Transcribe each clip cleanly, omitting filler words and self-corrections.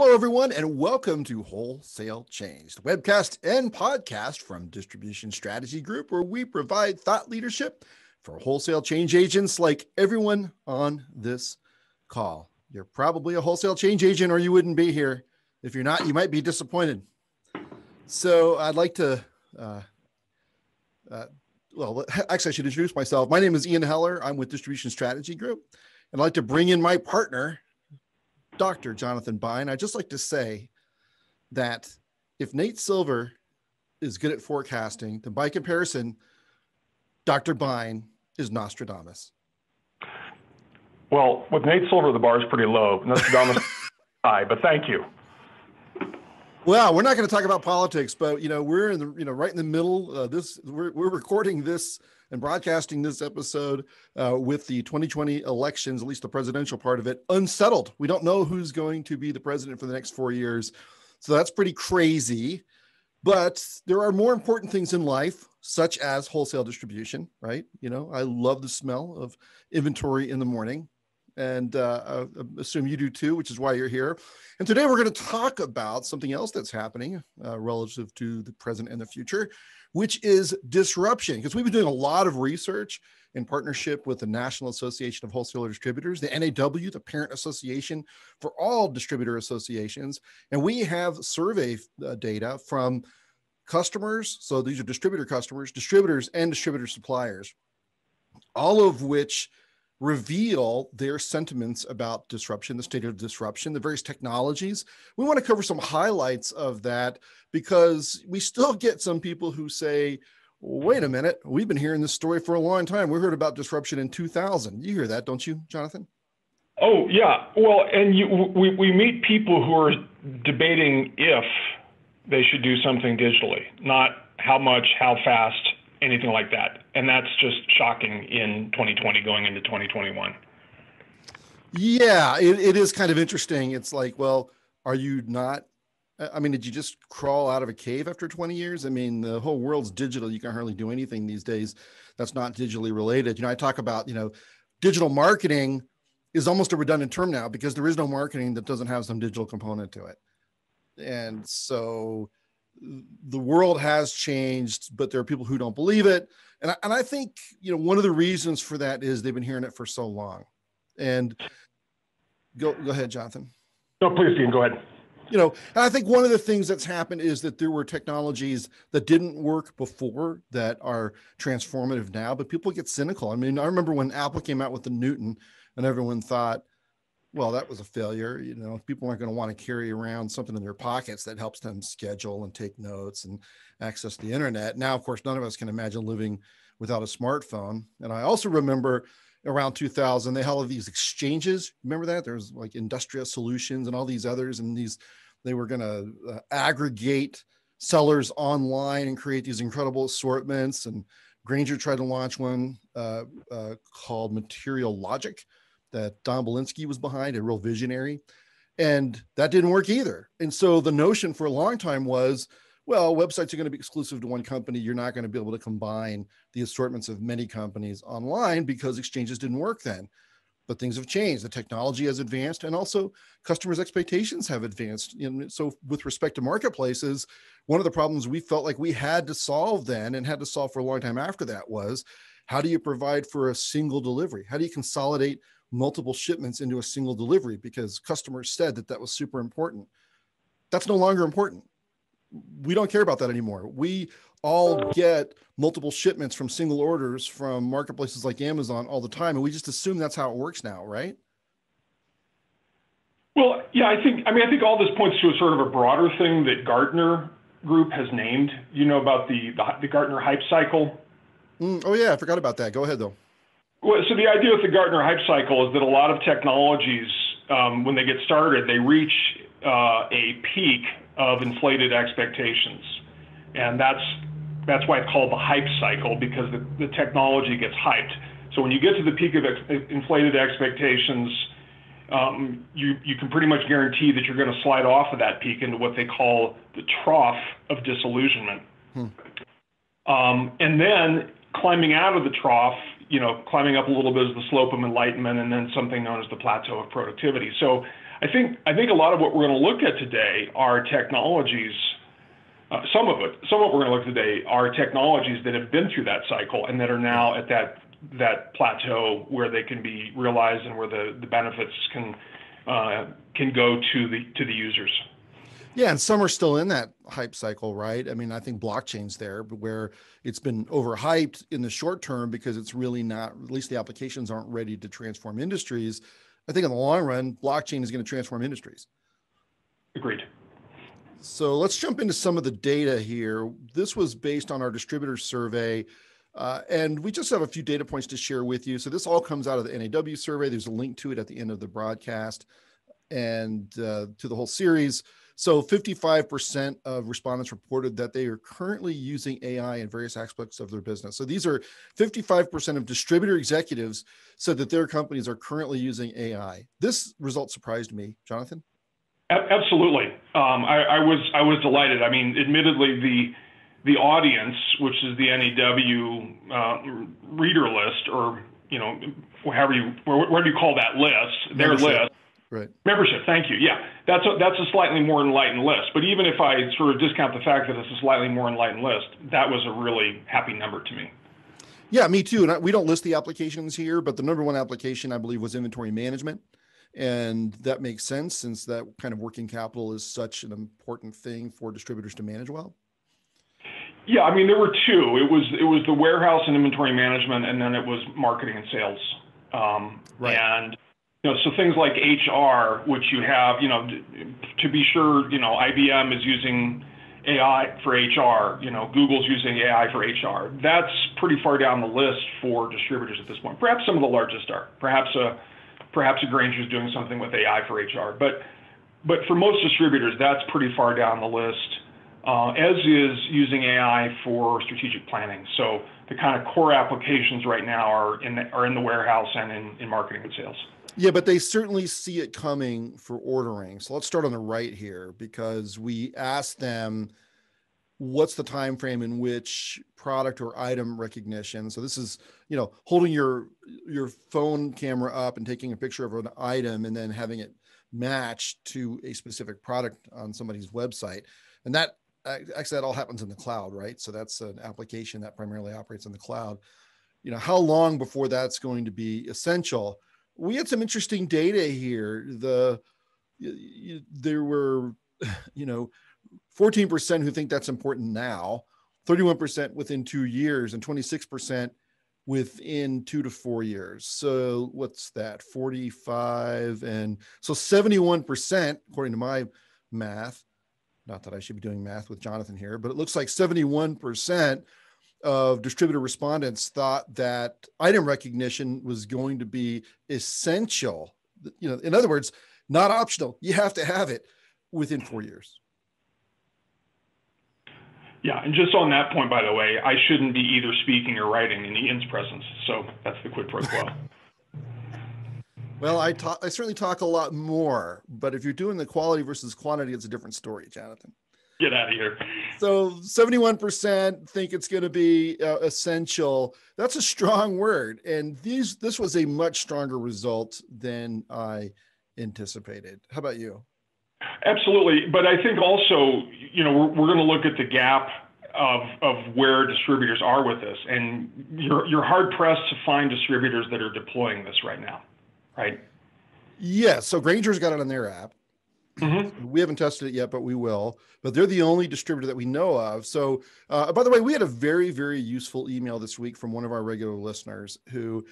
Hello, everyone, and welcome to Wholesale Change, the webcast and podcast from Distribution Strategy Group, where we provide thought leadership for wholesale change agents like everyone on this call. You're probably a wholesale change agent, or you wouldn't be here. If you're not, you might be disappointed. So I'd like to, actually, I should introduce myself. My name is Ian Heller. I'm with Distribution Strategy Group, and I'd like to bring in my partner, Dr. Jonathan Bine. I'd just like to say that if Nate Silver is good at forecasting, then by comparison, Dr. Bine is Nostradamus. Well, with Nate Silver, the bar is pretty low. Nostradamus high, but thank you. Well, we're not going to talk about politics, but we're in the right in the middle. We're recording this and broadcasting this episode with the 2020 elections, at least the presidential part of it, unsettled. We don't know who's going to be the president for the next 4 years. So that's pretty crazy. But there are more important things in life, such as wholesale distribution, right? I love the smell of inventory in the morning. And I assume you do too, which is why you're here. And today we're going to talk about something else that's happening relative to the present and the future, which is disruption. Because we've been doing a lot of research in partnership with the National Association of Wholesaler Distributors, the NAW, the parent association for all distributor associations. And we have survey data from customers. So these are distributor customers, distributors, and distributor suppliers, all of which reveal their sentiments about disruption, the state of disruption, the various technologies. We want to cover some highlights of that because we still get some people who say, wait a minute, we've been hearing this story for a long time. We heard about disruption in 2000. You hear that, don't you, Jonathan? Oh, yeah. Well, and we meet people who are debating if they should do something digitally, not how much, how fast, anything like that. And that's just shocking in 2020 going into 2021. Yeah, it is kind of interesting. It's like, well, are you not, did you just crawl out of a cave after 20 years? I mean, the whole world's digital. You can hardly do anything these days that's not digitally related. I talk about, digital marketing is almost a redundant term now because there is no marketing that doesn't have some digital component to it. And so the world has changed, but there are people who don't believe it. And I think, one of the reasons for that is they've been hearing it for so long. And go ahead, Jonathan. No, please, Dean, go ahead. And I think one of the things that's happened is that there were technologies that didn't work before that are transformative now, but people get cynical. I mean, I remember when Apple came out with the Newton and everyone thought, well, that was a failure. People aren't going to want to carry around something in their pockets that helps them schedule and take notes and access the internet. Now, of course, none of us can imagine living without a smartphone. And I also remember around 2000, they had all of these exchanges. Remember that? There was like Industrial Solutions and all these others. And they were going to aggregate sellers online and create these incredible assortments. And Grainger tried to launch one called Material Logic that Don Belinsky was behind, a real visionary, and that didn't work either. And so the notion for a long time was, well, websites are going to be exclusive to one company. You're not going to be able to combine the assortments of many companies online because exchanges didn't work then. But things have changed. The technology has advanced, and also customers' expectations have advanced. So with respect to marketplaces, one of the problems we felt like we had to solve then and had to solve for a long time after that was, how do you provide for a single delivery? How do you consolidate multiple shipments into a single delivery? Because customers said that was super important. That's no longer important. We don't care about that anymore. We all get multiple shipments from single orders from marketplaces like Amazon all the time. And we just assume that's how it works now, right? Well, yeah, I think all this points to a sort of a broader thing that Gartner Group has named, about the Gartner hype cycle. Oh yeah, I forgot about that. Go ahead though. Well, so the idea with the Gartner hype cycle is that a lot of technologies, when they get started, they reach a peak of inflated expectations. And that's why it's called the hype cycle, because the technology gets hyped. So when you get to the peak of inflated expectations, you can pretty much guarantee that you're going to slide off of that peak into what they call the trough of disillusionment. And then climbing out of the trough, climbing up a little bit is the slope of enlightenment, and then something known as the plateau of productivity. So I think a lot of what we're going to look at today are technologies. Some of what we're going to look at today are technologies that have been through that cycle and that are now at that plateau where they can be realized and where the benefits can go to the users. Yeah, and some are still in that hype cycle, right? I mean, I think blockchain's there, but where it's been overhyped in the short term because it's really not, at least the applications aren't ready to transform industries. I think in the long run, blockchain is going to transform industries. Agreed. So let's jump into some of the data here. This was based on our distributor survey. And we just have a few data points to share with you. So this all comes out of the NAW survey. There's a link to it at the end of the broadcast and to the whole series. So 55% of respondents reported that they are currently using AI in various aspects of their business. So these are 55% of distributor executives said that their companies are currently using AI. This result surprised me, Jonathan. Absolutely. I was delighted. I mean, admittedly, the audience, which is the NAW reader list, or where do you call that list? Their list. Right. Membership. Thank you. Yeah, that's a slightly more enlightened list. But even if I sort of discount the fact that it's a slightly more enlightened list, that was a really happy number to me. Yeah, me too. And we don't list the applications here, but the number one application I believe was inventory management. And that makes sense since that kind of working capital is such an important thing for distributors to manage well. Yeah, I mean, there were two. It was the warehouse and inventory management, and then it was marketing and sales. Right. And so things like HR, which you have, to be sure, IBM is using AI for HR. Google's using AI for HR. That's pretty far down the list for distributors at this point. Perhaps some of the largest are. Perhaps a Grainger's doing something with AI for HR. But for most distributors, that's pretty far down the list. As is using AI for strategic planning. So the kind of core applications right now are in the warehouse and in marketing and sales. Yeah, but they certainly see it coming for ordering. So let's start on the right here because we asked them, what's the time frame in which product or item recognition? So this is, holding your phone camera up and taking a picture of an item and then having it matched to a specific product on somebody's website. And that actually that all happens in the cloud, right? So that's an application that primarily operates in the cloud. How long before that's going to be essential? We had some interesting data here. There were, 14% who think that's important now, 31% within 2 years, and 26% within 2 to 4 years. So what's that? 45. And so 71%, according to my math, not that I should be doing math with Jonathan here, but it looks like 71% of distributor respondents thought that item recognition was going to be essential. In other words, not optional. You have to have it within 4 years. Yeah, and just on that point, by the way, I shouldn't be either speaking or writing in Ian's presence. So that's the quid pro quo. Well, I certainly talk a lot more, but if you're doing the quality versus quantity, it's a different story, Jonathan. Get out of here. So 71% think it's going to be essential. That's a strong word. And this was a much stronger result than I anticipated. How about you? Absolutely. But I think also, we're going to look at the gap of where distributors are with this. And you're hard pressed to find distributors that are deploying this right now, right? Yeah. So Grainger's got it on their app. Mm-hmm. We haven't tested it yet, but we will. But they're the only distributor that we know of. So, by the way, we had a very, very useful email this week from one of our regular listeners who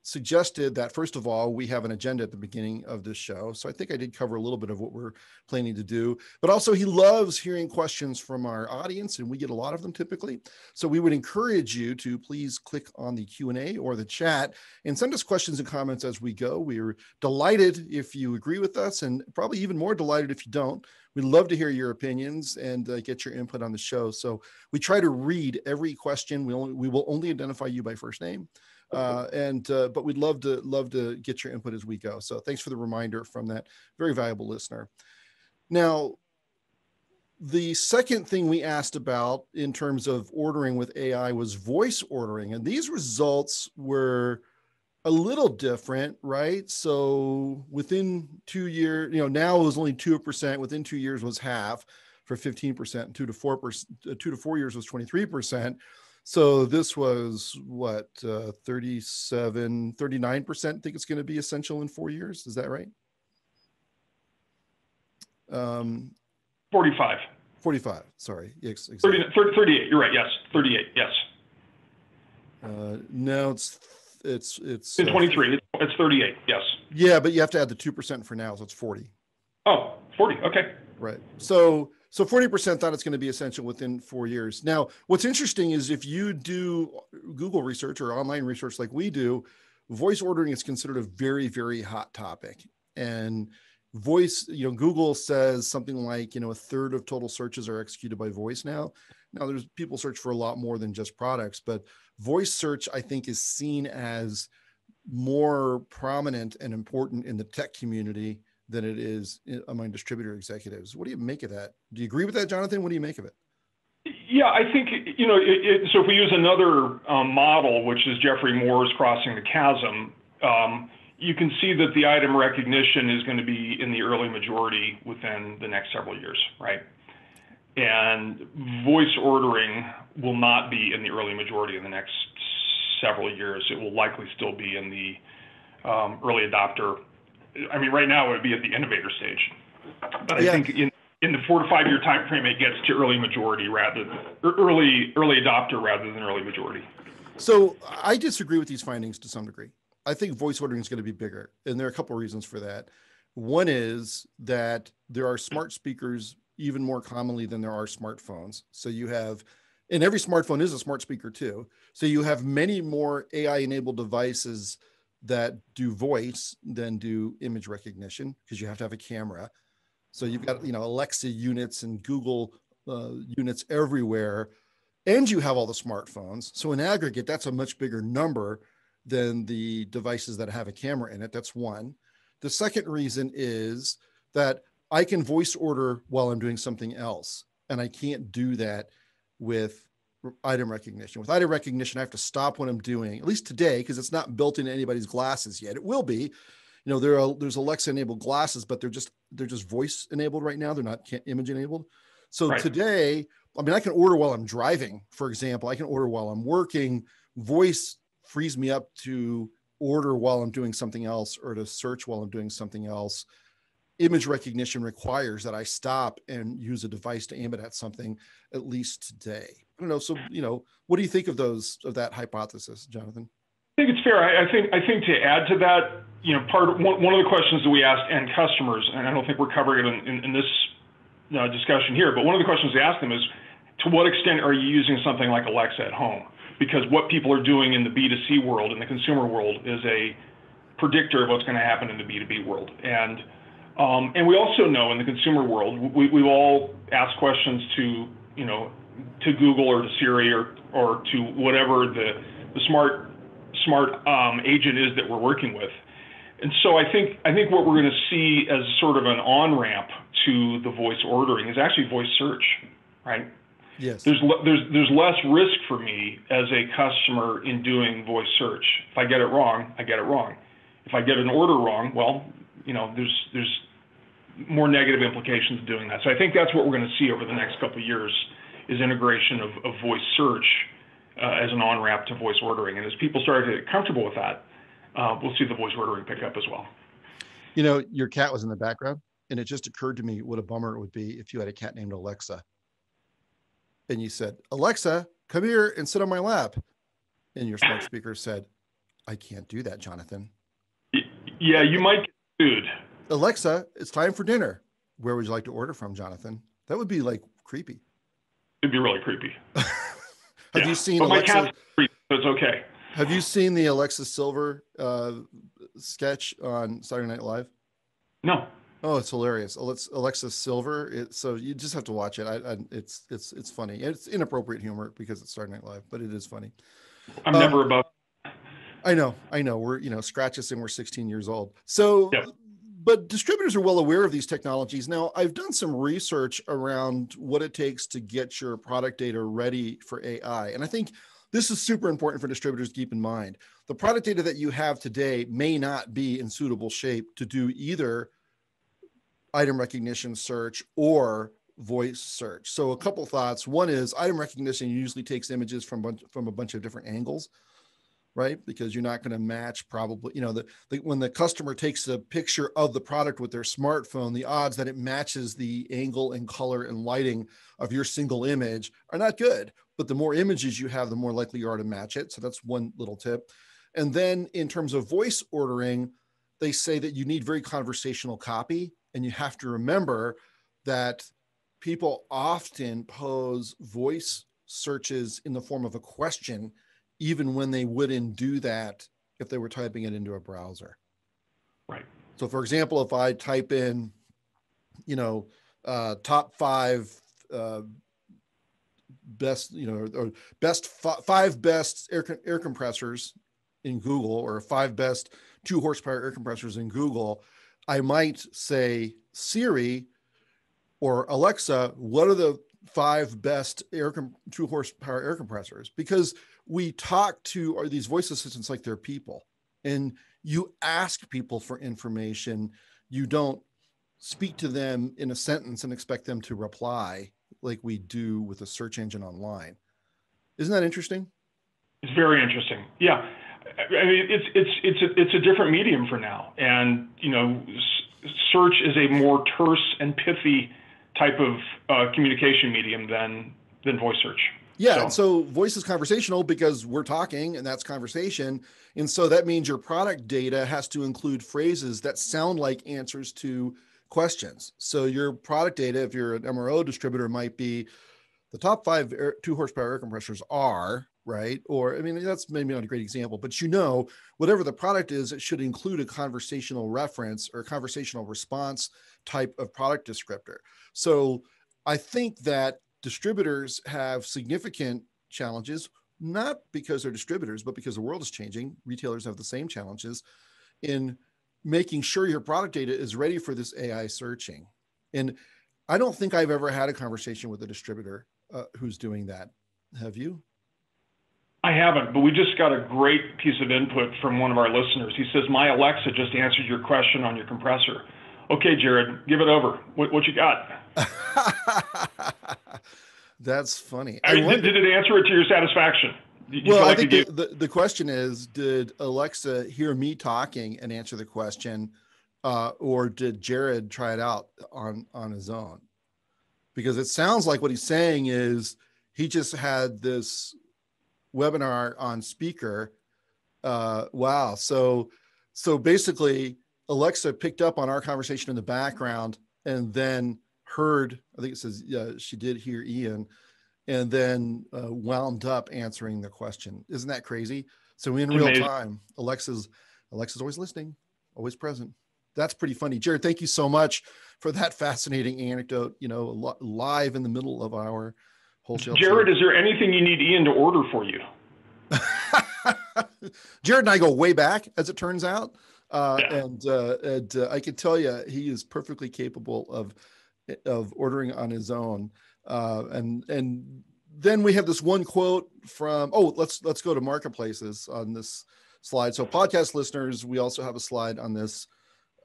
suggested that, first of all, we have an agenda at the beginning of this show. So I think I did cover a little bit of what we're planning to do, but also he loves hearing questions from our audience, and we get a lot of them typically. So we would encourage you to please click on the Q&A or the chat and send us questions and comments as we go. We're delighted if you agree with us, and probably even more delighted if you don't. We'd love to hear your opinions and get your input on the show. So we try to read every question. We will only identify you by first name. But we'd love to get your input as we go. So thanks for the reminder from that very valuable listener. Now, the second thing we asked about in terms of ordering with AI was voice ordering. And these results were a little different, right? So within 2 years, now it was only 2%. Within 2 years was half for 15%. 2 to 4%, 2 to 4 years was 23%. So this was what, 37, 39%. I think it's going to be essential in 4 years. Is that right? 45. 45. Sorry. Yes, exactly. 38. You're right. Yes. 38. Yes. No, it's in 23. It's 38. Yes. Yeah, but you have to add the 2% for now, so it's 40. Oh, 40. Okay. Right. So 40% thought it's going to be essential within 4 years. Now, what's interesting is if you do Google research or online research like we do, voice ordering is considered a very, very hot topic. And voice, Google says something like, a third of total searches are executed by voice now. Now, there's people search for a lot more than just products, but voice search, I think, is seen as more prominent and important in the tech community than it is among distributor executives. What do you make of that? Do you agree with that, Jonathan? What do you make of it? Yeah, I think, so if we use another model, which is Jeffrey Moore's Crossing the Chasm, you can see that the item recognition is going to be in the early majority within the next several years, right? And voice ordering will not be in the early majority in the next several years. It will likely still be in the early adopter. I mean, right now it would be at the innovator stage, but I think in the 4 to 5 year time frame, it gets to early majority rather than early adopter rather than early majority. So I disagree with these findings to some degree. I think voice ordering is going to be bigger, and there are a couple of reasons for that. One is that there are smart speakers even more commonly than there are smartphones. So you have, and every smartphone is a smart speaker too. So you have many more AI-enabled devices that do voice than do image recognition, because you have to have a camera. So you've got, Alexa units and Google units everywhere, and you have all the smartphones. So in aggregate, that's a much bigger number than the devices that have a camera in it. That's one. The second reason is that I can voice order while I'm doing something else, and I can't do that with item recognition. With item recognition, I have to stop what I'm doing, at least today, because it's not built into anybody's glasses yet. It will be. There's Alexa enabled glasses, but they're just voice enabled right now. They're not image enabled. So right. Today, I can order while I'm driving, for example. I can order while I'm working. Voice frees me up to order while I'm doing something else, or to search while I'm doing something else. Image recognition requires that I stop and use a device to aim it at something, at least today. I don't know. So, what do you think of that hypothesis, Jonathan? I think it's fair. I think to add to that, one of the questions that we asked end customers, and I don't think we're covering it in this discussion here, but one of the questions we asked them is, to what extent are you using something like Alexa at home? Because what people are doing in the B2C world, in the consumer world, is a predictor of what's going to happen in the B2B world. And we also know in the consumer world, we all ask questions to Google or to Siri or to whatever the smart agent is that we're working with. And so I think what we're going to see as sort of an on-ramp to the voice ordering is actually voice search, right? Yes. There's less risk for me as a customer in doing voice search. If I get it wrong, I get it wrong. If I get an order wrong, well, there's more negative implications of doing that. So I think that's what we're going to see over the next couple of years, is integration of voice search as an on-ramp to voice ordering. And as people start to get comfortable with that, we'll see the voice ordering pick up as well. Your cat was in the background, and it just occurred to me what a bummer it would be if you had a cat named Alexa. And you said, Alexa, come here and sit on my lap. And your smart speaker said, I can't do that, Jonathan. Yeah, you might get sued. Alexa, it's time for dinner. Where would you like to order from, Jonathan? That would be like creepy. It'd be really creepy. Have you seen Alexa? My cat's creepy, so it's okay. Have you seen the Alexa Silver sketch on Saturday Night Live? No. Oh, it's hilarious. Alexa Silver. So you just have to watch it. It's funny. It's inappropriate humor because it's Saturday Night Live, but it is funny. I'm never above. I know. We're, scratch us and we're 16 years old. So, yep. But distributors are well aware of these technologies. Now, I've done some research around what it takes to get your product data ready for AI. And I think this is super important for distributors to keep in mind. The product data that you have today may not be in suitable shape to do either item recognition search or voice search. So a couple thoughts. One is item recognition usually takes images from a bunch of different angles, right? Because you're not going to match probably, you know, when the customer takes a picture of the product with their smartphone, the odds that it matches the angle and color and lighting of your single image are not good. But the more images you have, the more likely you are to match it. So that's one little tip. And then in terms of voice ordering, they say that you need very conversational copy. And you have to remember that people often pose voice searches in the form of a question, even when they wouldn't do that if they were typing it into a browser. Right. So for example, if I type in, you know, top five best, you know, or five best air compressors in Google, or 5 best 2 horsepower air compressors in Google, I might say, Siri or Alexa, what are the 5 best 2 horsepower air compressors? Because we talk to these voice assistants like they're people, and you ask people for information. You don't speak to them in a sentence and expect them to reply like we do with a search engine online. Isn't that interesting? It's very interesting. Yeah. I mean, it's a different medium for now. And, you know, search is a more terse and pithy type of communication medium than voice search. Yeah. And so voice is conversational because we're talking, and that's conversation. And so that means your product data has to include phrases that sound like answers to questions. So your product data, if you're an MRO distributor, might be the top 5 2 horsepower air compressors are, right? Or, I mean, that's maybe not a great example, but you know, whatever the product is, it should include a conversational reference or conversational response type of product descriptor. So I think that distributors have significant challenges, not because they're distributors, but because the world is changing. Retailers have the same challenges in making sure your product data is ready for this AI searching. And I don't think I've ever had a conversation with a distributor who's doing that. Have you? I haven't, but we just got a great piece of input from one of our listeners. He says, my Alexa just answered your question on your compressor. Okay, Jared, give it over. What you got? That's funny. I mean, did it answer it to your satisfaction? Well, I think the question is, did Alexa hear me talking and answer the question, or did Jared try it out on his own? Because it sounds like what he's saying is he just had this webinar on speaker. Wow. So basically Alexa picked up on our conversation in the background and then heard, I think it says, yeah, she did hear Ian, and then wound up answering the question. Isn't that crazy? So in real time, Alexa's always listening, always present. That's pretty funny. Jared, thank you so much for that fascinating anecdote, you know, live in the middle of our wholesale. Jared, is there anything you need Ian to order for you? Jared and I go way back, as it turns out. And I can tell you, he is perfectly capable of ordering on his own. And then we have this one quote from, let's go to marketplaces on this slide. So podcast listeners, we also have a slide on this,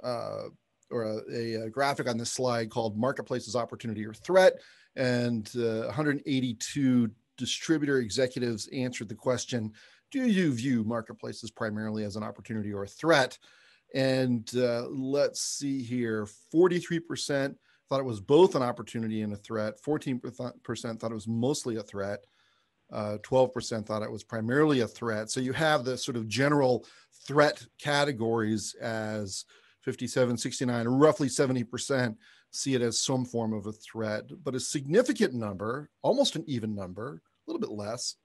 or a graphic on this slide called Marketplaces Opportunity or Threat. And 182 distributor executives answered the question, do you view marketplaces primarily as an opportunity or a threat? And let's see here, 43% thought it was both an opportunity and a threat. 14% thought it was mostly a threat. 12% thought it was primarily a threat. So you have the sort of general threat categories as 57, 69, roughly 70% see it as some form of a threat, but a significant number, almost an even number, a little bit less,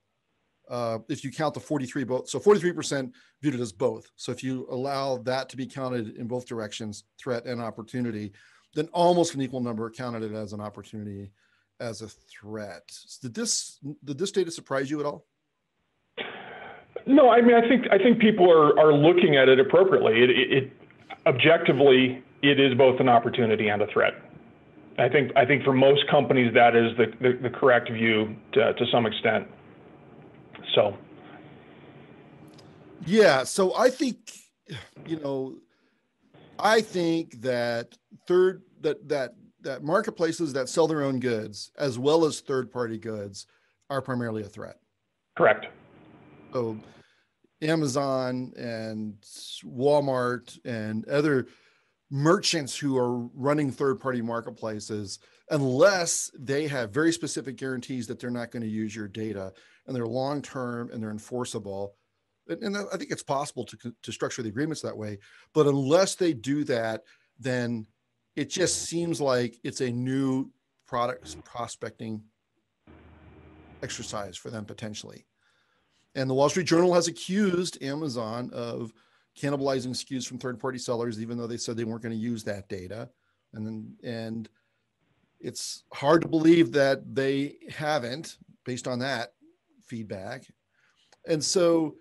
if you count the 43 both. So 43% viewed it as both. So if you allow that to be counted in both directions, threat and opportunity, then almost an equal number counted it as an opportunity, as a threat. Did this data surprise you at all? No, I mean, I think people are looking at it appropriately. It objectively, it is both an opportunity and a threat. I think for most companies that is the correct view to some extent. So. Yeah. So I think, I think that that marketplaces that sell their own goods as well as third-party goods are primarily a threat. Correct. So Amazon and Walmart and other merchants who are running third-party marketplaces, unless they have very specific guarantees that they're not going to use your data and they're long-term and they're enforceable. And I think it's possible to structure the agreements that way, but unless they do that, then it just seems like it's a new product prospecting exercise for them potentially. And the Wall Street Journal has accused Amazon of cannibalizing SKUs from third-party sellers, even though they said they weren't going to use that data. And it's hard to believe that they haven't, based on that feedback. And so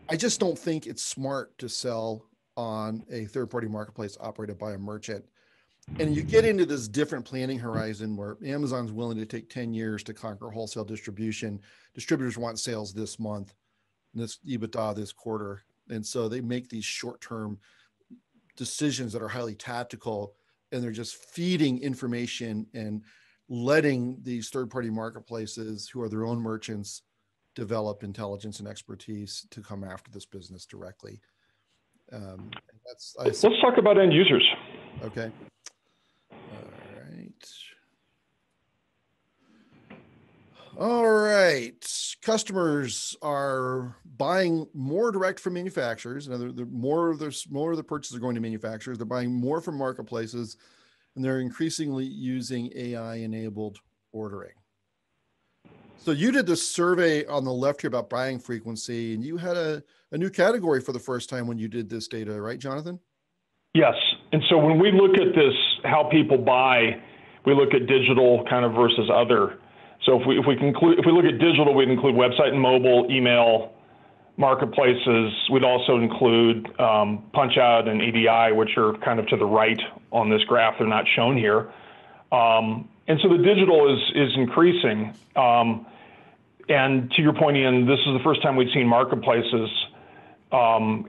I just don't think it's smart to sell on a third-party marketplace operated by a merchant. And you get into this different planning horizon where Amazon's willing to take 10 years to conquer wholesale distribution. Distributors want sales this month, this EBITDA this quarter. And so they make these short-term decisions that are highly tactical, and they're just feeding information and letting these third-party marketplaces, who are their own merchants, develop intelligence and expertise to come after this business directly. Let's talk about end users. Okay. All right. Customers are buying more direct from manufacturers. And more of the purchases are going to manufacturers. They're buying more from marketplaces, and they're increasingly using AI-enabled ordering. So you did this survey on the left here about buying frequency, and you had a new category for the first time when you did this data, right, Jonathan? Yes. And so when we look at this, how people buy, we look at digital kind of versus other. So if we look at digital, we'd include website and mobile, email, marketplaces. We'd also include punch out and EDI, which are kind of to the right on this graph. They're not shown here. And so the digital is increasing. And to your point, Ian, this is the first time we'd seen marketplaces. And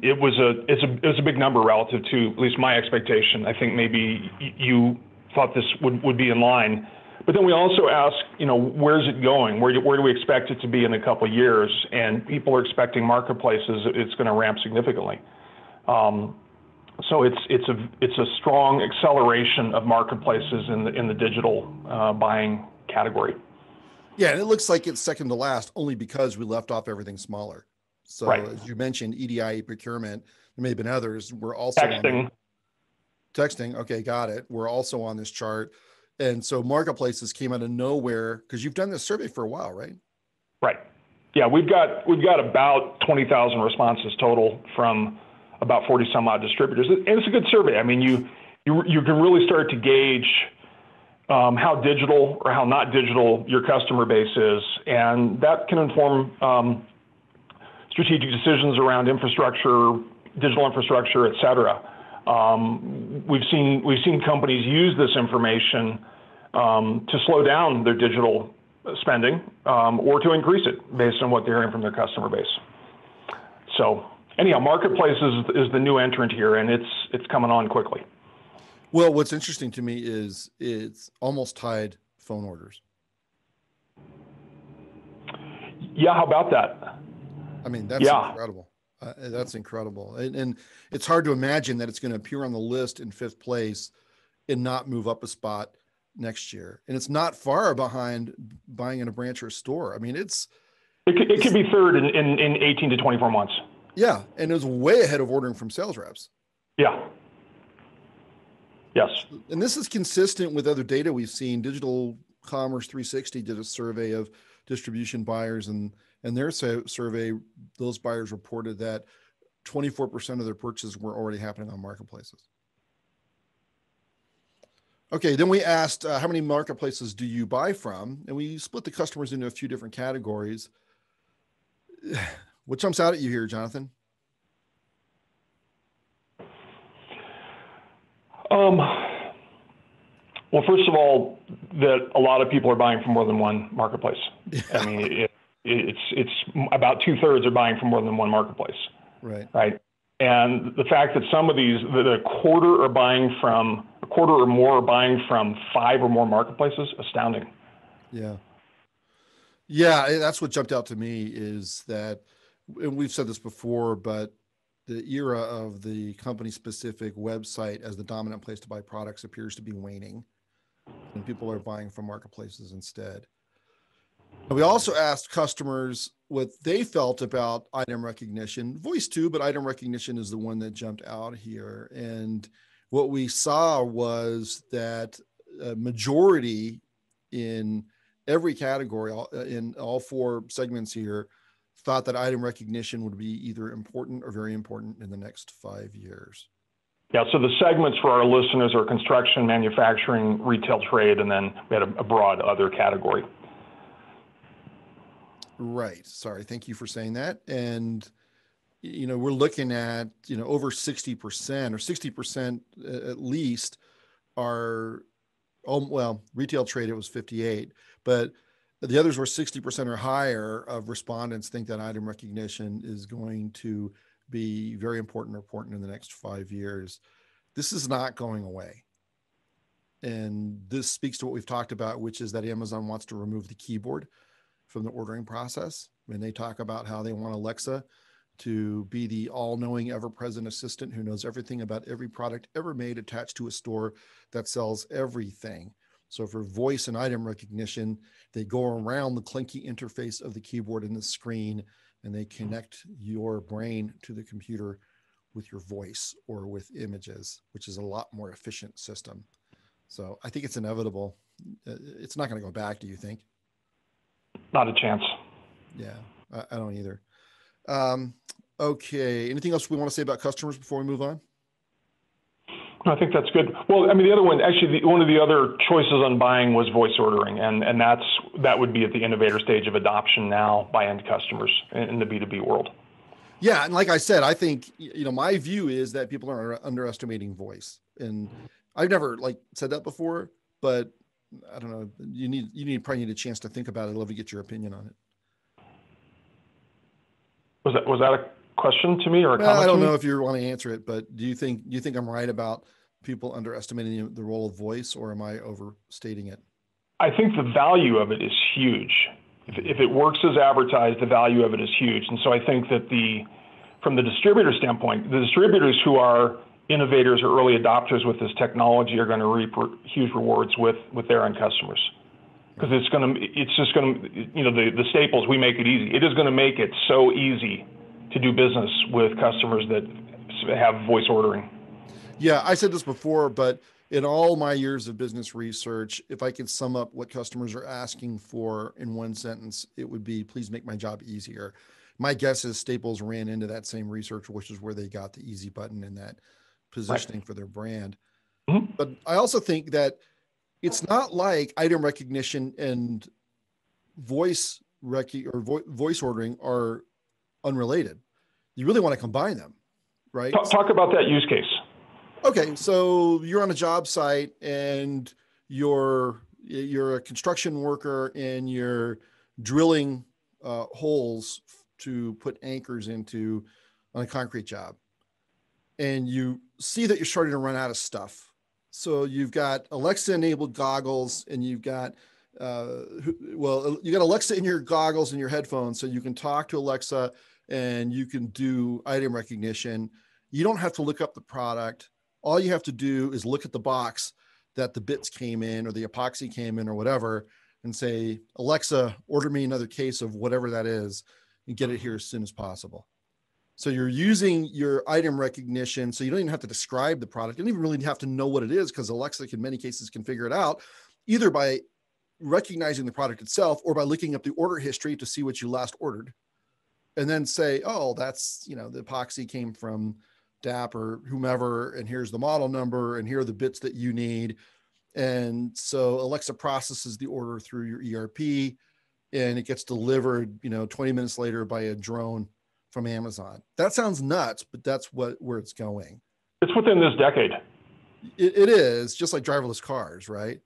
it's a big number relative to at least my expectation. I think maybe you thought this would be in line. But then we also ask, where's it going? Where do we expect it to be in a couple of years? And people are expecting marketplaces, it's going to ramp significantly. So it's a strong acceleration of marketplaces in the digital buying category. Yeah, and it looks like it's second to last only because we left off everything smaller. So right. As you mentioned, EDI, procurement, there may have been others. We're also texting. Okay, got it. We're also on this chart. And so marketplaces came out of nowhere because you've done this survey for a while, right? Right. Yeah, we've got about 20,000 responses total from about 40 some odd distributors. And it's a good survey. I mean, you can really start to gauge how digital or how not digital your customer base is. And that can inform strategic decisions around infrastructure, digital infrastructure, et cetera. We've seen companies use this information to slow down their digital spending or to increase it based on what they're hearing from their customer base. So anyhow, marketplace is the new entrant here, and it's coming on quickly. Well, what's interesting to me is it's almost tied phone orders. Yeah, how about that? I mean, that's incredible. That's incredible. And it's hard to imagine that it's going to appear on the list in 5th place and not move up a spot next year. And it's not far behind buying in a branch or a store. I mean, it could be third in 18 to 24 months. Yeah. And it was way ahead of ordering from sales reps. Yeah. Yes. And this is consistent with other data we've seen. Digital Commerce 360 did a survey of distribution buyers, and their survey, those buyers reported that 24% of their purchases were already happening on marketplaces. Okay, then we asked how many marketplaces do you buy from? And we split the customers into a few different categories. What jumps out at you here, Jonathan? Well, first of all, that a lot of people are buying from more than one marketplace. Yeah. I mean, It's about 2/3 are buying from more than one marketplace. Right. Right. And the fact that some of these, that a quarter or more are buying from 5 or more marketplaces, astounding. Yeah. Yeah. That's what jumped out to me is that, and we've said this before, but the era of the company specific website as the dominant place to buy products appears to be waning, and people are buying from marketplaces instead. And we also asked customers what they felt about item recognition, voice too, but item recognition is the one that jumped out here. And what we saw was that a majority in every category, in all 4 segments here, thought that item recognition would be either important or very important in the next 5 years. Yeah, so the segments for our listeners are construction, manufacturing, retail, trade, and then we had a broad other category. Right. Sorry. Thank you for saying that. And, we're looking at, over 60% or 60% at least are, retail trade, it was 58, but the others were 60% or higher of respondents think that item recognition is going to be very important in the next 5 years. This is not going away. And this speaks to what we've talked about, which is that Amazon wants to remove the keyboard from the ordering process. When they talk about how they want Alexa to be the all-knowing, ever-present assistant who knows everything about every product ever made attached to a store that sells everything. So for voice and item recognition, they go around the clunky interface of the keyboard and the screen, and they connect your brain to the computer with your voice or with images, which is a lot more efficient system. So I think it's inevitable. It's not going to go back, do you think? Not a chance. Yeah, I don't either. Okay. Anything else we want to say about customers before we move on? I think that's good. Well, I mean, the other one, actually, one of the other choices on buying was voice ordering, and that would be at the innovator stage of adoption now by end customers in the B2B world. Yeah, and like I said, I think my view is that people are underestimating voice, and I've never said that before, but I don't know. You probably need a chance to think about it. I'd love to get your opinion on it. Was that a question to me or a comment? I don't know if you want to answer it, but do you think I'm right about people underestimating the role of voice, or am I overstating it? I think the value of it is huge. If it works as advertised, the value of it is huge. And so I think that from the distributor standpoint, the distributors who are innovators or early adopters with this technology are going to reap huge rewards with their end customers. Because the staples, we make it easy. It is going to make it so easy to do business with customers that have voice ordering. Yeah, I said this before, but in all my years of business research, if I could sum up what customers are asking for in one sentence, it would be, please make my job easier. My guess is Staples ran into that same research, which is where they got the easy button and that positioning for their brand. Mm-hmm. But I also think that it's not like item recognition and voice ordering are unrelated. You really want to combine them, right? Talk about that use case. Okay, so you're on a job site and you're a construction worker and you're drilling holes to put anchors into on a concrete job, and you see that you're starting to run out of stuff. So you've got Alexa enabled goggles, and you've got you got Alexa in your goggles and your headphones, so you can talk to Alexa and you can do item recognition. You don't have to look up the product. All you have to do is look at the box that the bits came in or the epoxy came in or whatever, and say, Alexa, order me another case of whatever that is and get it here as soon as possible. So you're using your item recognition. So you don't even have to describe the product. You don't even really have to know what it is, because Alexa in many cases can figure it out either by recognizing the product itself or by looking up the order history to see what you last ordered. And then say, oh, that's, the epoxy came from DAP or whomever, and here's the model number, and here are the bits that you need. And so Alexa processes the order through your ERP, and it gets delivered, 20 minutes later by a drone from Amazon. That sounds nuts, but that's where it's going. It's within this decade. It is just like driverless cars, right?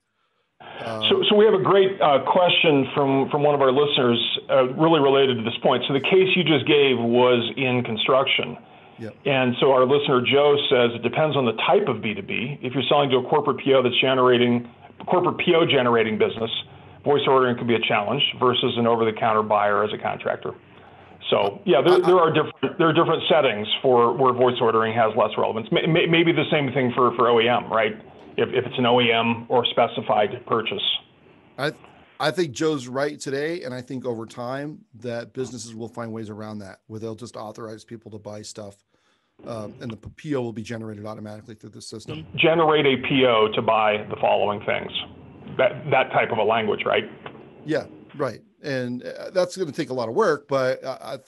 So we have a great question from one of our listeners, really related to this point. So the case you just gave was in construction. Yep. And so our listener, Joe, says it depends on the type of B2B. If you're selling to a corporate PO generating business, voice ordering could be a challenge versus an over-the-counter buyer as a contractor. So yeah, there are different settings for where voice ordering has less relevance. Maybe the same thing for OEM, right? If it's an OEM or specified purchase. I think Joe's right today, and I think over time that businesses will find ways around that, where they'll just authorize people to buy stuff, and the PO will be generated automatically through the system. Generate a PO to buy the following things. That type of a language, right? Yeah, right. And that's going to take a lot of work, but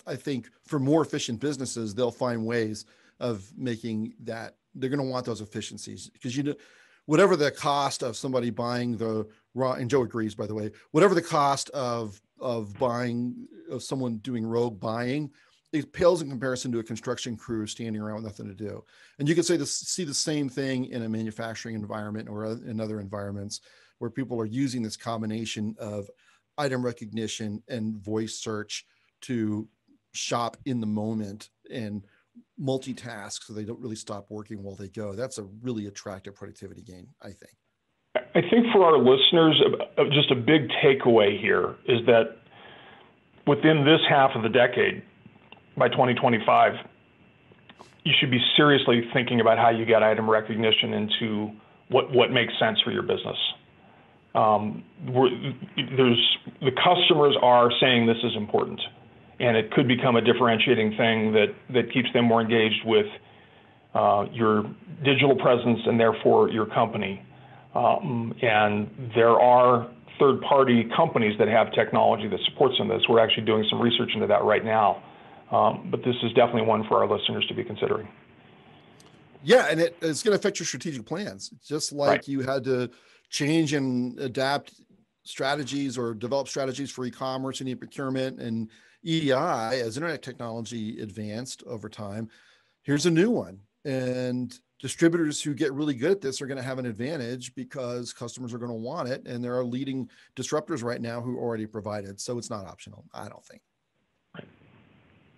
I think for more efficient businesses, they'll find ways of making that. They're going to want those efficiencies because whatever the cost of somebody buying the raw, and Joe agrees, by the way, whatever the cost of someone doing rogue buying, it pales in comparison to a construction crew standing around with nothing to do. And you can see the same thing in a manufacturing environment or in other environments where people are using this combination of item recognition and voice search to shop in the moment and multitask so they don't really stop working while they go. That's a really attractive productivity gain, I think. I think for our listeners, just a big takeaway here is that within this half of the decade, by 2025, you should be seriously thinking about how you get item recognition into what makes sense for your business. The customers are saying this is important, and it could become a differentiating thing that keeps them more engaged with your digital presence and therefore your company. And there are third-party companies that have technology that supports some of this. We're actually doing some research into that right now. But this is definitely one for our listeners to be considering. Yeah, and it's going to affect your strategic plans. Just like Right. You had to change and adapt strategies or develop strategies for e-commerce and e-procurement and EDI as internet technology advanced over time. Here's a new one. And distributors who get really good at this are going to have an advantage because customers are going to want it. And there are leading disruptors right now who already provide it. So it's not optional, I don't think.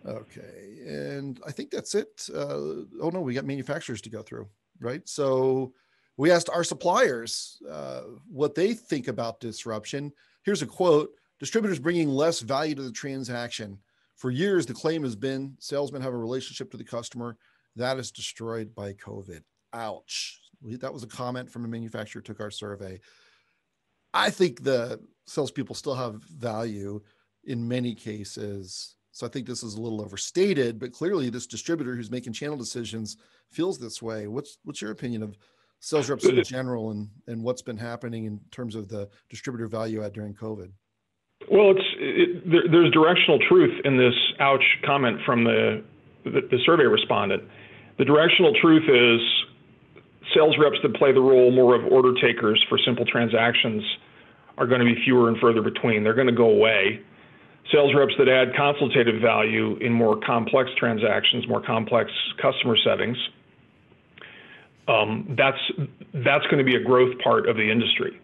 Okay, and I think that's it. Oh no, we got manufacturers to go through, right? So we asked our suppliers what they think about disruption. Here's a quote: distributors bringing less value to the transaction. For years, the claim has been salesmen have a relationship to the customer that is destroyed by COVID. Ouch. That was a comment from a manufacturer who took our survey. I think the salespeople still have value in many cases. So I think this is a little overstated, but clearly this distributor who's making channel decisions feels this way. What's your opinion of sales reps in general and what's been happening in terms of the distributor value add during COVID? Well, there's directional truth in this ouch comment from the survey respondent. The directional truth is sales reps that play the role more of order takers for simple transactions are going to be fewer and further between. They're going to go away. Sales reps that add consultative value in more complex transactions, more complex customer settings, that's going to be a growth part of the industry.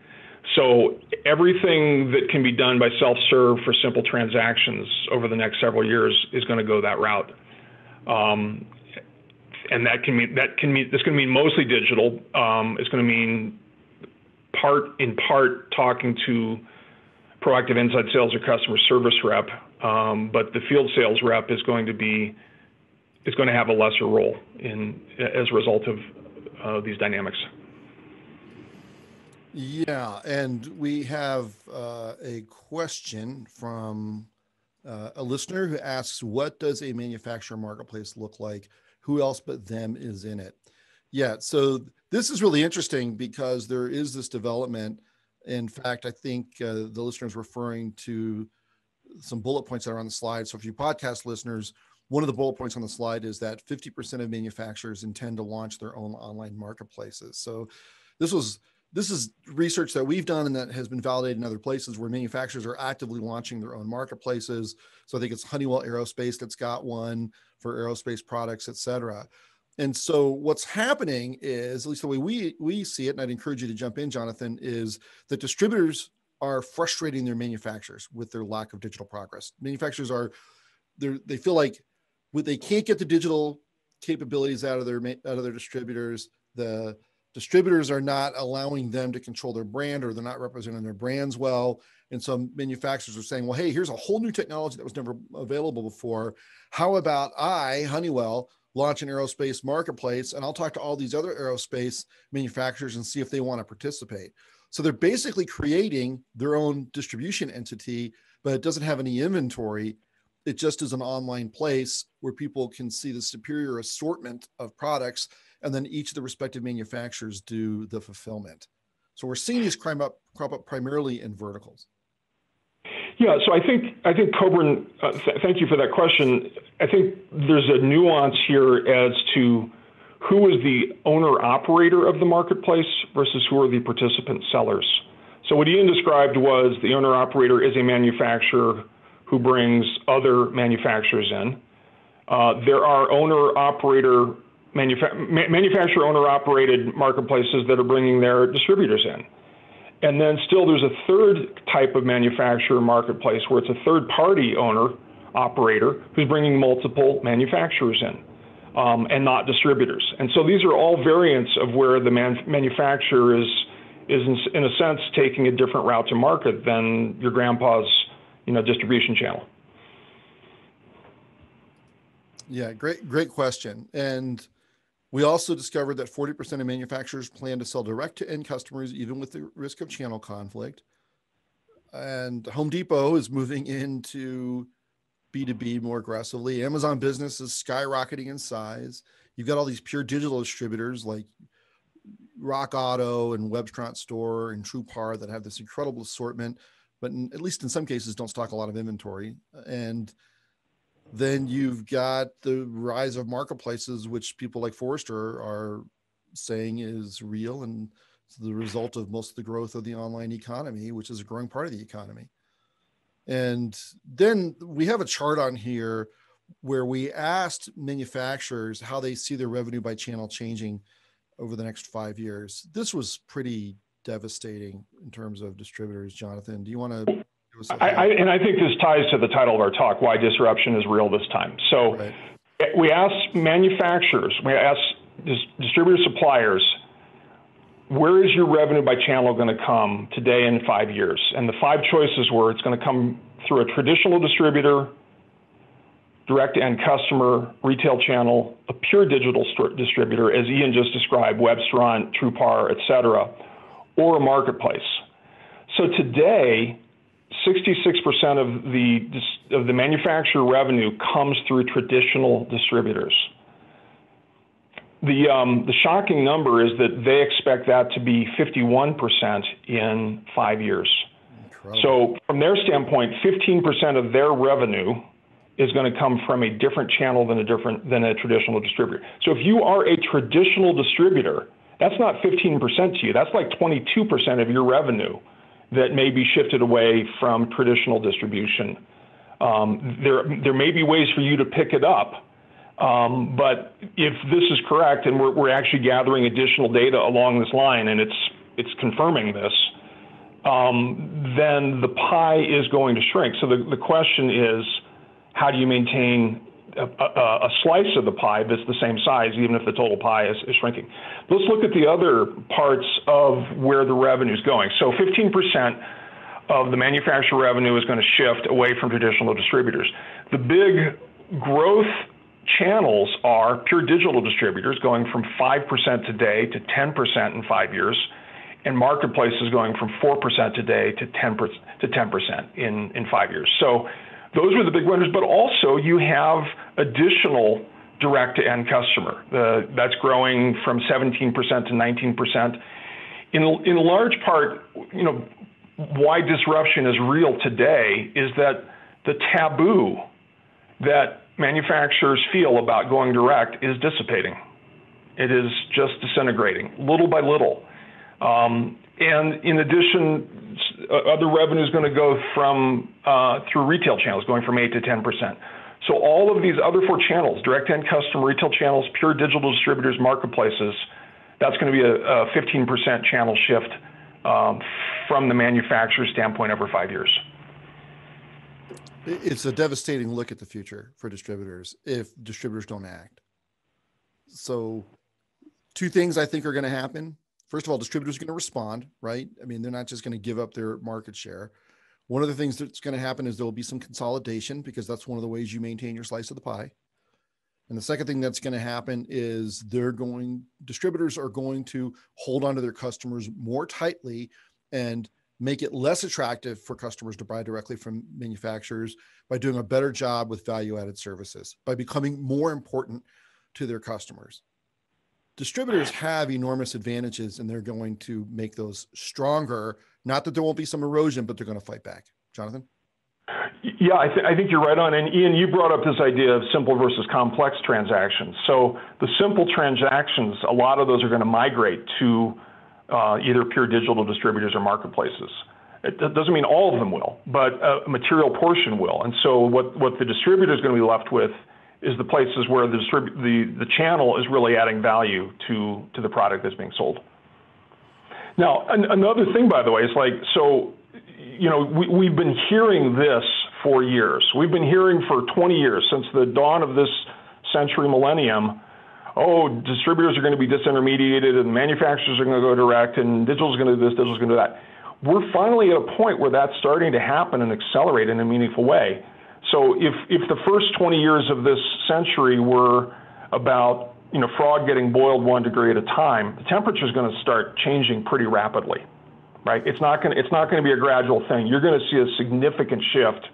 So everything that can be done by self-serve for simple transactions over the next several years is going to go that route. And it's going to mean mostly digital. It's going to mean in part talking to proactive inside sales or customer service rep, but the field sales rep is going to have a lesser role as a result of these dynamics. Yeah, and we have a question from a listener who asks, what does a manufacturer marketplace look like? Who else but them is in it? Yeah, so this is really interesting because there is this development. In fact, I think the listener is referring to some bullet points that are on the slide. So for you podcast listeners, one of the bullet points on the slide is that 50% of manufacturers intend to launch their own online marketplaces. So this is research that we've done and that has been validated in other places where manufacturers are actively launching their own marketplaces. So I think it's Honeywell Aerospace that's got one for aerospace products, et cetera. And so what's happening is, at least the way we see it, and I'd encourage you to jump in, Jonathan, is that distributors are frustrating their manufacturers with their lack of digital progress. Manufacturers they feel like they can't get the digital capabilities out of their distributors. The distributors are not allowing them to control their brand, or they're not representing their brands well. And so manufacturers are saying, well, hey, here's a whole new technology that was never available before. How about Honeywell, launch an aerospace marketplace, and I'll talk to all these other aerospace manufacturers and see if they want to participate. So they're basically creating their own distribution entity, but it doesn't have any inventory. It just is an online place where people can see the superior assortment of products, and then each of the respective manufacturers do the fulfillment. So we're seeing these crop up primarily in verticals. Yeah, so I think Coburn, thank you for that question. I think there's a nuance here as to who is the owner operator of the marketplace versus who are the participant sellers. So what Ian described was the owner operator is a manufacturer who brings other manufacturers in. There are manufacturer owner operated marketplaces that are bringing their distributors in. And then still there's a third type of manufacturer marketplace where it's a third party owner operator who's bringing multiple manufacturers in and not distributors. And so these are all variants of where the manufacturer is in a sense taking a different route to market than your grandpa's distribution channel. Yeah, great question. And we also discovered that 40% of manufacturers plan to sell direct to end customers, even with the risk of channel conflict. And Home Depot is moving into B2B more aggressively. Amazon Business is skyrocketing in size. You've got all these pure digital distributors like Rock Auto and Webtront Store and TruePar that have this incredible assortment, but at least in some cases don't stock a lot of inventory. And then you've got the rise of marketplaces, which people like Forrester are saying is real and it's the result of most of the growth of the online economy, which is a growing part of the economy. And then we have a chart on here where we asked manufacturers how they see their revenue by channel changing over the next 5 years. This was pretty devastating in terms of distributors. Jonathan, do you want to? I think this ties to the title of our talk, why disruption is real this time. So right. We asked manufacturers, we asked distributor suppliers, where is your revenue by channel going to come today and in 5 years? And the 5 choices were it's going to come through a traditional distributor, direct to end customer, retail channel, a pure digital distributor, as Ian just described, Webtront, TruePar, et cetera, or a marketplace. So today, 66% of the manufacturer revenue comes through traditional distributors. The shocking number is that they expect that to be 51% in 5 years. Incredible. So from their standpoint, 15% of their revenue is going to come from a different channel than a traditional distributor. So if you are a traditional distributor, that's not 15% to you. That's like 22% of your revenue that may be shifted away from traditional distribution. There may be ways for you to pick it up, but if this is correct, and we're actually gathering additional data along this line, and it's confirming this, then the pie is going to shrink. So the question is, how do you maintain a slice of the pie that's the same size, even if the total pie is shrinking? Let's look at the other parts of where the revenue is going. So 15% of the manufacturer revenue is going to shift away from traditional distributors. The big growth channels are pure digital distributors going from 5% today to 10% in 5 years, and marketplaces going from 4% today to 10% in 5 years. So those are the big winners, but also you have additional direct to end customer. That's growing from 17% to 19%. In large part, why disruption is real today is that the taboo that manufacturers feel about going direct is dissipating. It is just disintegrating little by little. And in addition, other revenue is going to go from through retail channels, going from 8 to 10%. So all of these other four channels, direct end customer, retail channels, pure digital distributors, marketplaces, that's going to be a 15% channel shift from the manufacturer's standpoint over 5 years. It's a devastating look at the future for distributors if distributors don't act. So two things I think are going to happen. First of all, distributors are going to respond, right? I mean, they're not just going to give up their market share. One of the things that's going to happen is there will be some consolidation, because that's one of the ways you maintain your slice of the pie. And the second thing that's going to happen is distributors are going to hold on to their customers more tightly and make it less attractive for customers to buy directly from manufacturers by doing a better job with value-added services, by becoming more important to their customers. Distributors have enormous advantages, and they're going to make those stronger. Not that there won't be some erosion, but they're going to fight back. Jonathan? Yeah, I think you're right on. And Ian, you brought up this idea of simple versus complex transactions. So the simple transactions, a lot of those are going to migrate to either pure digital distributors or marketplaces. It doesn't mean all of them will, but a material portion will. And so what the distributor is going to be left with is the places where the channel is really adding value to the product that's being sold. Now, another thing, by the way, is we've been hearing this for years. We've been hearing for 20 years, since the dawn of this century millennium, distributors are going to be disintermediated and manufacturers are going to go direct and digital is going to do this, digital is going to do that. We're finally at a point where that's starting to happen and accelerate in a meaningful way. So if the first 20 years of this century were about frog getting boiled 1 degree at a time, the temperature is going to start changing pretty rapidly, right? It's not going to be a gradual thing. You're going to see a significant shift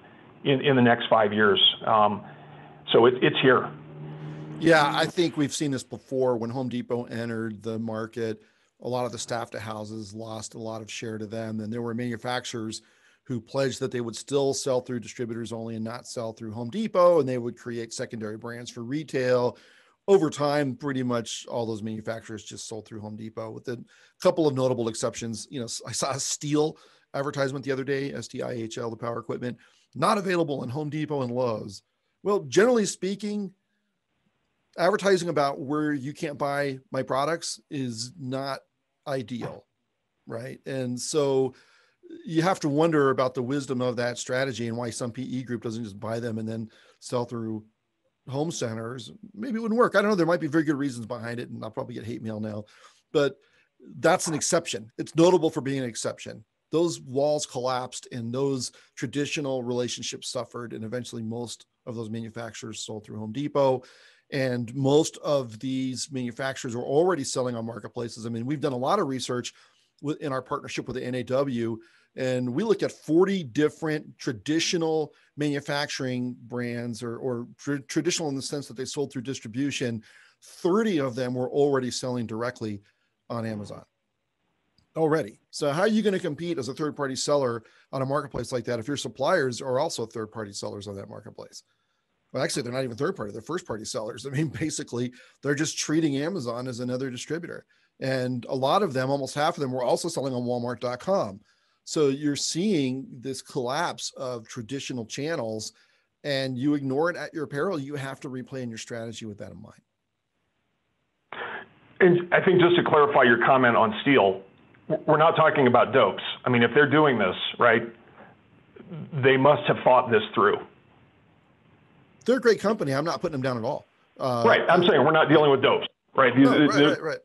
in the next 5 years. So it's here. Yeah, I think we've seen this before. When Home Depot entered the market, a lot of the staff to houses lost a lot of share to them. And there were manufacturers who pledged that they would still sell through distributors only and not sell through Home Depot, and they would create secondary brands for retail. Over time, pretty much all those manufacturers just sold through Home Depot, with a couple of notable exceptions. I saw a Stihl advertisement the other day, STIHL, the power equipment, not available in Home Depot and Lowe's. Well, generally speaking, advertising about where you can't buy my products is not ideal, right? And so you have to wonder about the wisdom of that strategy and why some PE group doesn't just buy them and then sell through home centers. Maybe it wouldn't work. I don't know. There might be very good reasons behind it, and I'll probably get hate mail now, but that's an exception. It's notable for being an exception. Those walls collapsed and those traditional relationships suffered, and eventually most of those manufacturers sold through Home Depot. And most of these manufacturers are already selling on marketplaces. I mean, we've done a lot of research in our partnership with the NAW, and we looked at 40 different traditional manufacturing brands, or traditional in the sense that they sold through distribution. 30 of them were already selling directly on Amazon already. So how are you going to compete as a third-party seller on a marketplace like that if your suppliers are also third-party sellers on that marketplace? Well, actually, they're not even third-party, they're first-party sellers. I mean, basically, they're just treating Amazon as another distributor. And a lot of them, almost half of them, were also selling on Walmart.com. So you're seeing this collapse of traditional channels, and you ignore it at your peril. You have to replan your strategy with that in mind. And I think, just to clarify your comment on Stihl, we're not talking about dopes. I mean, if they're doing this, right, they must have thought this through. They're a great company. I'm not putting them down at all. Right. I'm saying we're not dealing with dopes, right? Right.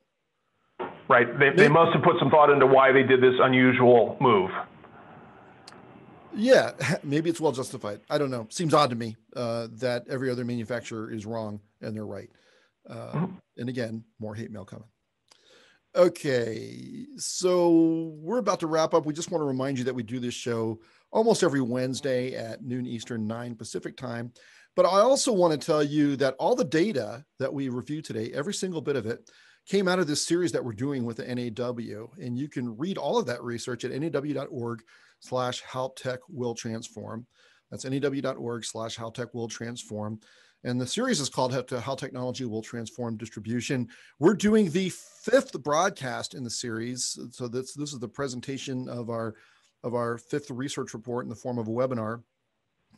Right. They must have put some thought into why they did this unusual move. Yeah, maybe it's well justified. I don't know. Seems odd to me that every other manufacturer is wrong and they're right. And again, more hate mail coming. Okay, so we're about to wrap up. We just want to remind you that we do this show almost every Wednesday at noon Eastern, 9 Pacific time. But I also want to tell you that all the data that we reviewed today, every single bit of it, came out of this series that we're doing with the NAW. And you can read all of that research at naw.org/howtechwilltransform. That's naw.org/howtechwilltransform. And the series is called How Technology Will Transform Distribution. We're doing the 5th broadcast in the series. So this is the presentation of our 5th research report in the form of a webinar.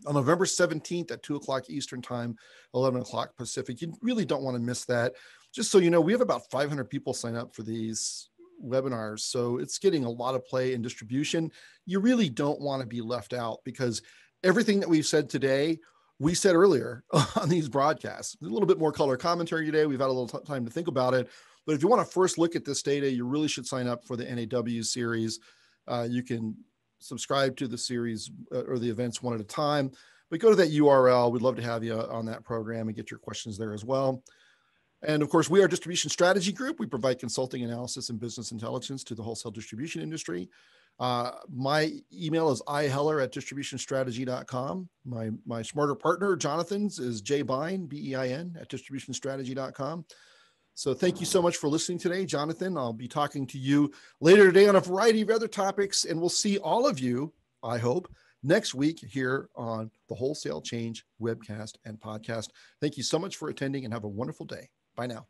on November 17th at 2 o'clock Eastern time, 11 o'clock Pacific. You really don't want to miss that. Just so you know, we have about 500 people sign up for these webinars. So it's getting a lot of play and distribution. You really don't want to be left out, because everything that we've said today, we said earlier on these broadcasts. A little bit more color commentary today. We've had a little time to think about it. But if you want to first look at this data, you really should sign up for the NAW series. You can subscribe to the series or the events one at a time, but go to that URL. We'd love to have you on that program and get your questions there as well. And of course, we are Distribution Strategy Group. We provide consulting, analysis, and business intelligence to the wholesale distribution industry. My email is iheller@distributionstrategy.com. My smarter partner, Jonathan's, is jbein, B-E-I-N, @distributionstrategy.com. So thank you so much for listening today, Jonathan. I'll be talking to you later today on a variety of other topics, and we'll see all of you, I hope, next week here on the Wholesale Change webcast and podcast. Thank you so much for attending, and have a wonderful day. Bye now.